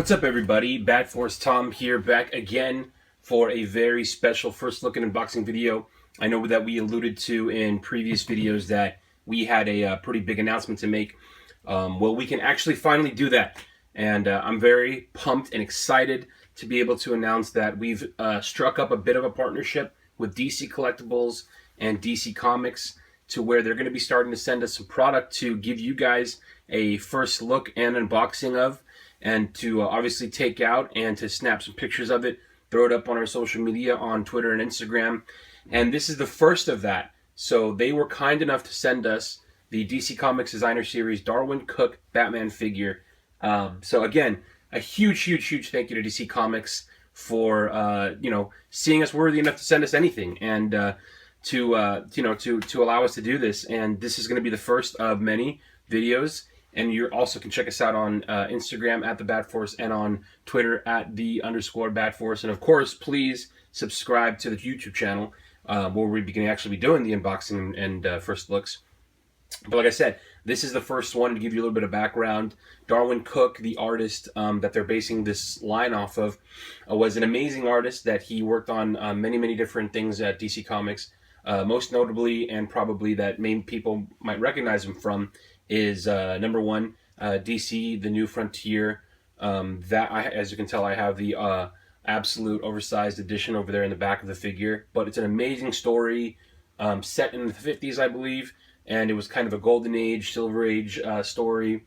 What's up, everybody? Bad Force Tom here, back again for a very special first look and unboxing video. I know that we alluded to in previous videos that we had a pretty big announcement to make. Well, we can actually finally do that, and I'm very pumped and excited to be able to announce that we've struck up a bit of a partnership with DC Collectibles and DC Comics, to where they're going to be starting to send us some product to give you guys a first look and unboxing of, and to obviously take out and to snap some pictures of it, throw it up on our social media on Twitter and Instagram. And this is the first of that. So they were kind enough to send us the DC Comics Designer Series Darwyn Cooke Batman figure. So again, a huge thank you to DC Comics for seeing us worthy enough to send us anything, and to allow us to do this. And this is going to be the first of many videos. And you also can check us out on Instagram at The Bad Force and on Twitter at @_Bad Force. And of course, please subscribe to the YouTube channel where we're going to actually be doing the unboxing and first looks. But like I said, this is the first one. To give you a little bit of background, Darwyn Cooke, the artist that they're basing this line off of, was an amazing artist that he worked on many different things at DC Comics. Most notably, and probably that main people might recognize him from, is number one, DC, The New Frontier. As you can tell, I have the absolute oversized edition over there in the back of the figure. But it's an amazing story, set in the 50s, I believe. And it was kind of a golden age, silver age story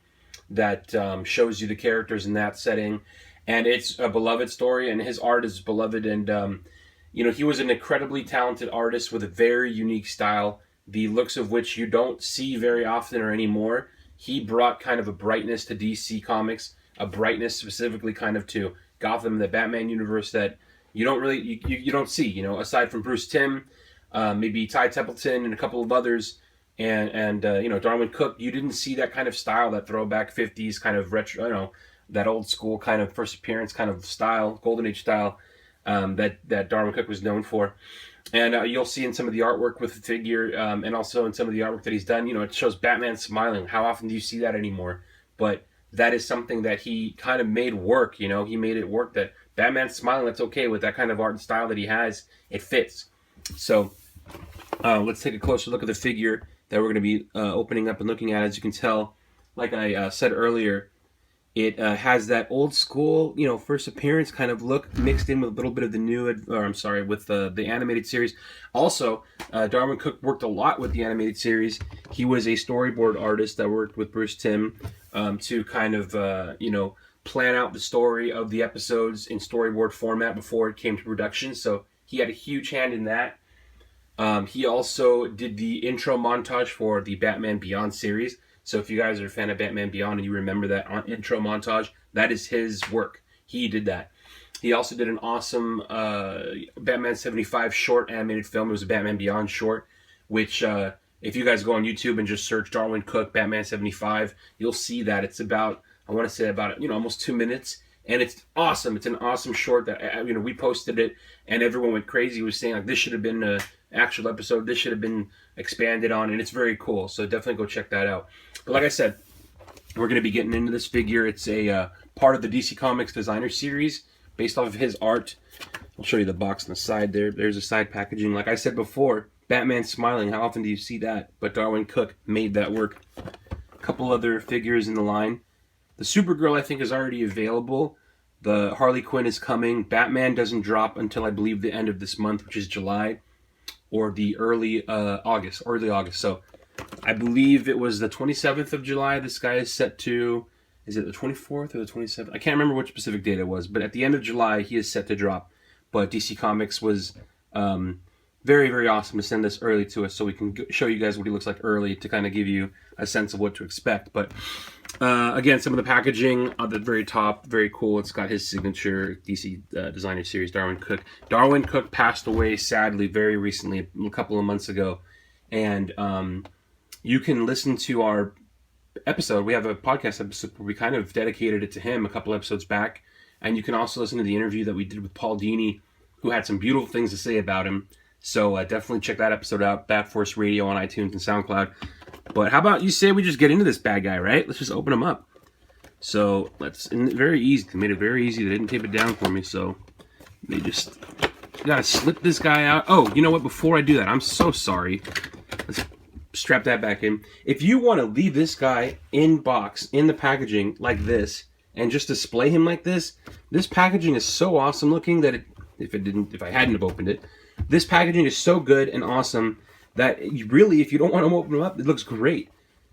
that shows you the characters in that setting. And it's a beloved story, and his art is beloved. And, he was an incredibly talented artist with a very unique style, the looks of which you don't see very often or anymore. He brought kind of a brightness to DC Comics, a brightness specifically kind of to Gotham, the Batman universe, that you don't really, you don't see, aside from Bruce Timm, maybe Ty Templeton and a couple of others, and Darwyn Cooke. You didn't see that kind of style, that throwback 50s kind of retro, that old school kind of first appearance kind of style, golden age style, that Darwyn Cooke was known for. And you'll see in some of the artwork with the figure, and also in some of the artwork that he's done, it shows Batman smiling. How often do you see that anymore? But that is something that he kind of made work, he made it work, that Batman smiling, that's okay with that kind of art and style that he has. It fits. So let's take a closer look at the figure that we're going to be opening up and looking at. As you can tell, like I said earlier, it has that old school, first appearance kind of look mixed in with a little bit of the new, with the animated series. Also, Darwyn Cooke worked a lot with the animated series. He was a storyboard artist that worked with Bruce Timm to kind of, plan out the story of the episodes in storyboard format before it came to production. So he had a huge hand in that. He also did the intro montage for the Batman Beyond series. So if you guys are a fan of Batman Beyond and you remember that intro montage, that is his work. He did that. He also did an awesome Batman 75 short animated film. It was a Batman Beyond short, which if you guys go on YouTube and just search Darwyn Cooke Batman 75, you'll see that it's about, I want to say about, almost 2 minutes. And it's awesome. It's an awesome short that, we posted it and everyone went crazy. Was saying like, this should have been an actual episode. This should have been expanded on, and it's very cool. So definitely go check that out. But like I said, we're going to be getting into this figure. It's a part of the DC Comics Designer Series based off of his art. I'll show you the box on the side there. There's a side packaging. Like I said before, Batman smiling. How often do you see that? But Darwyn Cooke made that work. A couple other figures in the line. The Supergirl, I think, is already available. The Harley Quinn is coming. Batman doesn't drop until, I believe, the end of this month, which is July, or the early August. So I believe it was the 27th of July. This guy is set to, is it the 24th or the 27th? I can't remember which specific date it was, but at the end of July, he is set to drop. But DC Comics was very awesome to send this early to us, so we can show you guys what he looks like early to kind of give you a sense of what to expect. But again, some of the packaging at the very top, very cool. It's got his signature DC Designer Series, Darwyn Cooke. Darwyn Cooke passed away, sadly, very recently, a couple of months ago. And you can listen to our episode. We have a podcast episode where we kind of dedicated it to him a couple episodes back. And you can also listen to the interview that we did with Paul Dini, who had some beautiful things to say about him. So definitely check that episode out, Bad Force Radio on iTunes and SoundCloud. But how about you say we just get into this bad guy, right? Let's just open him up. So and very easy. They made it very easy. They didn't tape it down for me, so they just gotta slip this guy out. Oh, you know what? Before I do that, I'm so sorry. Let's strap that back in. If you want to leave this guy in box, in the packaging like this, and just display him like this packaging is so awesome looking that if I hadn't have opened it, this packaging is so good and awesome that really, if you don't want to open him up, it looks great.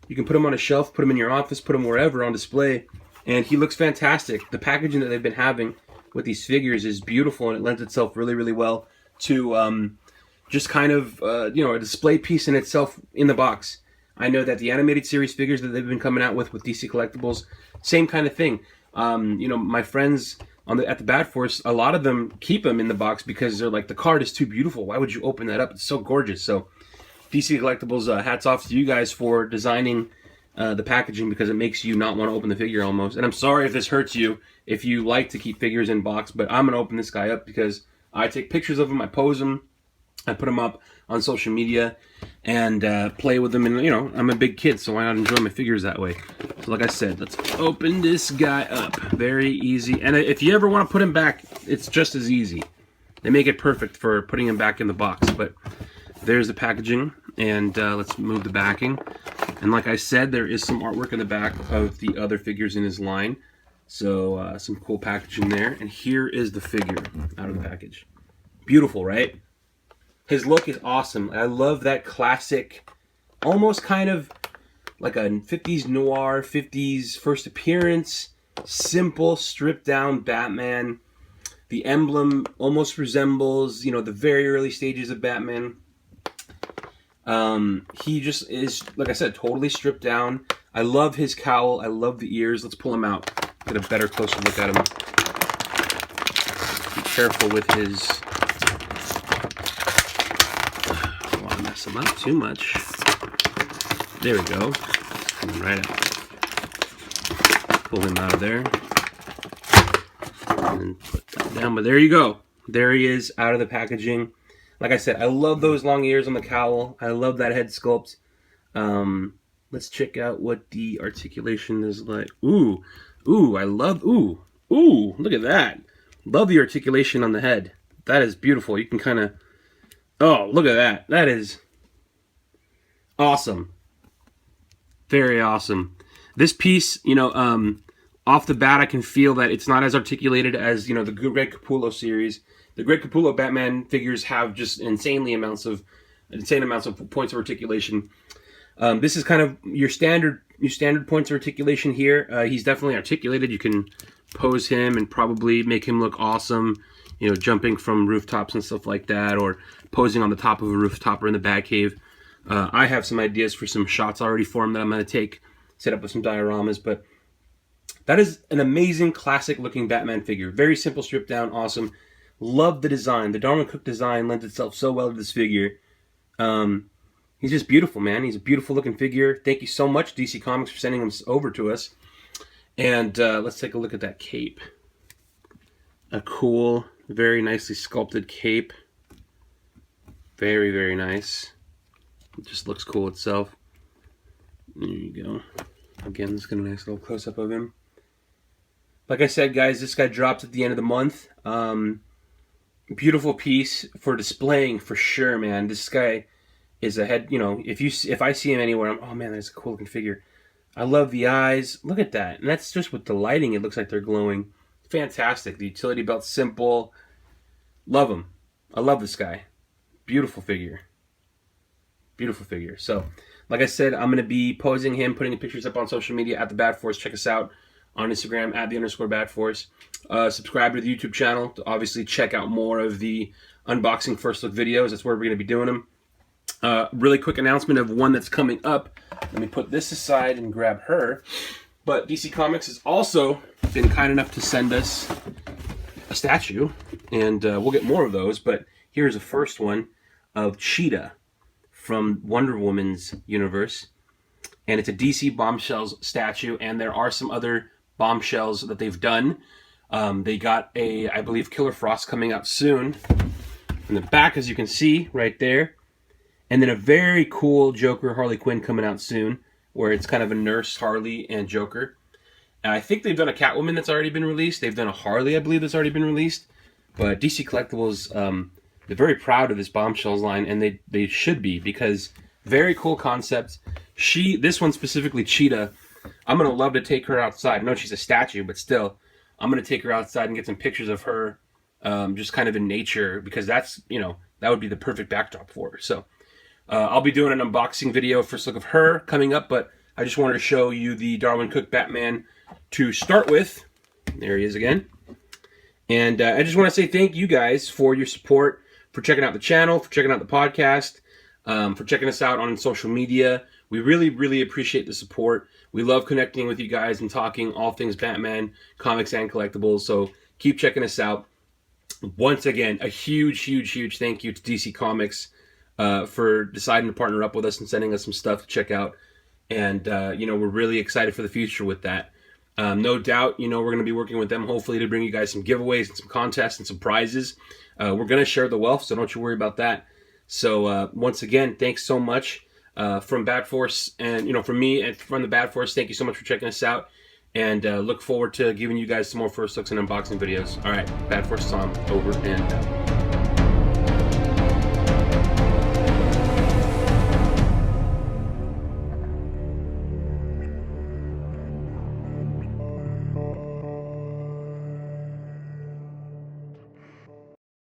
You can put him on a shelf, put him in your office, put him wherever on display, and he looks fantastic. The packaging that they've been having with these figures is beautiful, and it lends itself really, really well to just kind of, a display piece in itself in the box. I know that the animated series figures that they've been coming out with DC Collectibles, same kind of thing. My friends at the Bad Force, a lot of them keep them in the box because they're like, the card is too beautiful. Why would you open that up? It's so gorgeous. So DC Collectibles, hats off to you guys for designing the packaging, because it makes you not want to open the figure almost. And I'm sorry if this hurts you, if you like to keep figures in box, but I'm going to open this guy up because I take pictures of him, I pose him, I put them up on social media and play with them. And, I'm a big kid, so why not enjoy my figures that way? So like I said, let's open this guy up. Very easy. And if you ever want to put him back, it's just as easy. They make it perfect for putting him back in the box. But there's the packaging, and let's move the backing. And like I said, there is some artwork in the back of the other figures in his line. So some cool packaging there. And here is the figure out of the package. Beautiful, right? His look is awesome. I love that classic, almost kind of like a 50s noir, 50s first appearance, simple, stripped down Batman. The emblem almost resembles, the very early stages of Batman. He just is, like I said, totally stripped down. I love his cowl. I love the ears. Let's pull him out. Get a better closer look at him. Be careful with his... Him up too much. There we go. Coming right out. Pull him out of there. And then put that down. But there you go. There he is out of the packaging. Like I said, I love those long ears on the cowl. I love that head sculpt. Let's check out what the articulation is like. Ooh, I love, ooh, look at that. Love the articulation on the head. That is beautiful. You can kind of, oh, look at that. That is awesome. Very awesome. This piece, off the bat, I can feel that it's not as articulated as, the Greg Capullo series. The Greg Capullo Batman figures have just insane amounts of points of articulation. This is kind of your standard points of articulation here. He's definitely articulated. You can pose him and probably make him look awesome, jumping from rooftops and stuff like that, or posing on the top of a rooftop or in the Batcave. I have some ideas for some shots already for him that I'm going to set up with some dioramas, but that is an amazing, classic-looking Batman figure. Very simple, stripped down, awesome. Love the design. The Darwyn Cooke design lends itself so well to this figure. He's just beautiful, man. He's a beautiful-looking figure. Thank you so much, DC Comics, for sending him over to us. And let's take a look at that cape. A cool, very nicely sculpted cape. Very, very nice. It just looks cool itself. There you go. Again, let's get a nice little close-up of him. Like I said, guys, this guy drops at the end of the month. Beautiful piece for displaying for sure, man. This guy is a head, if I see him anywhere, oh man, that's a cool looking figure. I love the eyes. Look at that. And that's just with the lighting, it looks like they're glowing. Fantastic. The utility belt's simple. Love him. I love this guy. Beautiful figure. Beautiful figure. So, like I said, I'm going to be posing him, putting pictures up on social media at the Bad Force. Check us out on Instagram at @the_Bad Force. Subscribe to the YouTube channel to obviously check out more of the unboxing first look videos. That's where we're going to be doing them. Really quick announcement of one that's coming up. Let me put this aside and grab her. But DC Comics has also been kind enough to send us a statue, and we'll get more of those. But here's the first one of Cheetah from Wonder Woman's universe, and it's a DC Bombshells statue, and there are some other Bombshells that they've done. They got I believe, Killer Frost coming out soon. In the back, as you can see, right there. And then a very cool Joker Harley Quinn coming out soon, where it's kind of a nurse Harley and Joker. I think they've done a Catwoman that's already been released. They've done a Harley, I believe, that's already been released. But DC Collectibles, they're very proud of this Bombshells line, and they should be, because very cool concept. This one specifically, Cheetah, I'm going to love to take her outside. I know she's a statue, but still, I'm going to take her outside and get some pictures of her just kind of in nature, because that's, that would be the perfect backdrop for her. So I'll be doing an unboxing video, first look of her, coming up, but I just wanted to show you the Darwyn Cooke Batman to start with. There he is again. And I just want to say thank you guys for your support, for checking out the channel, for checking out the podcast, for checking us out on social media. We really, really appreciate the support. We love connecting with you guys and talking all things Batman, comics, and collectibles. So keep checking us out. Once again, a huge, huge, huge thank you to DC Comics for deciding to partner up with us and sending us some stuff to check out. And, we're really excited for the future with that. No doubt, we're going to be working with them, hopefully, to bring you guys some giveaways and some contests and some prizes. We're going to share the wealth, so don't you worry about that. So, once again, thanks so much from Bad Force, and, from me and from the Bad Force, thank you so much for checking us out. And look forward to giving you guys some more first looks and unboxing videos. All right, Bad Force Tom, over and out.